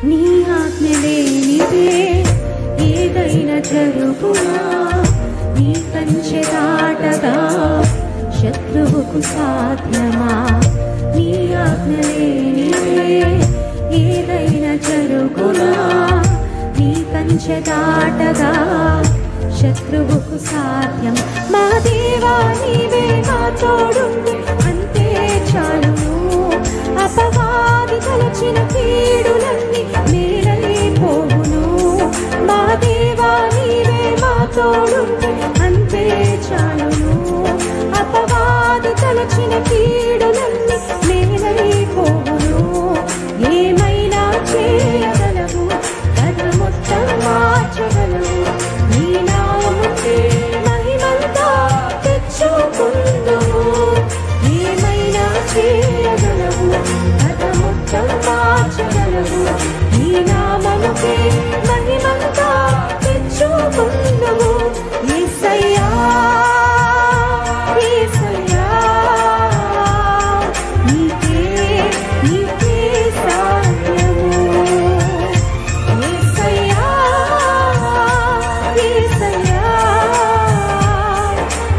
నీ ఆజ్ఞ లేనిదే ఏదైనా జరుగునా, నీ కంచె దాటగా శత్రువుకు సాధ్యమా? నీ ఆజ్ఞ లేనిదే ఏదైనా జరుగునా, నీ కంచె దాటగా శత్రువుకు సాధ్యం. మా దేవా నీవే మా తోడుండి అంతే చాలును. అపవాది తలచిన కీడులన్నీ మేలైపోవును. మా దేవా నీవే మా తోడుండి అంతే చాలును. అపవాది తలచిన కీడులన్నీ మేలైపోవును. ఏమైనా చేయగలవు, కథ మొత్తం మార్చగలవు. నీ నామముకే మహిమంతా తెచ్చుకుందుము. ఏమైనా చేయగలవు, కథ మొత్తం మార్చగలవు. నీ నామముకే మహిమంతా తెచ్చుకుందుము. యేసయ్యా యేసయ్యా, నీకే నీకే సాధ్యము. యేసయ్యా యేసయ్యా,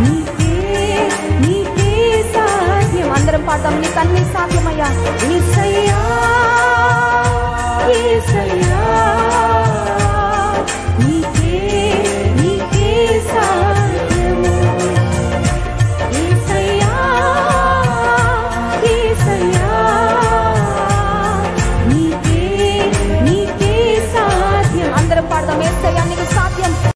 నీకే నీకే సాధ్యం. అందరం పాడదాం. నీకన్నీ సాధ్యం.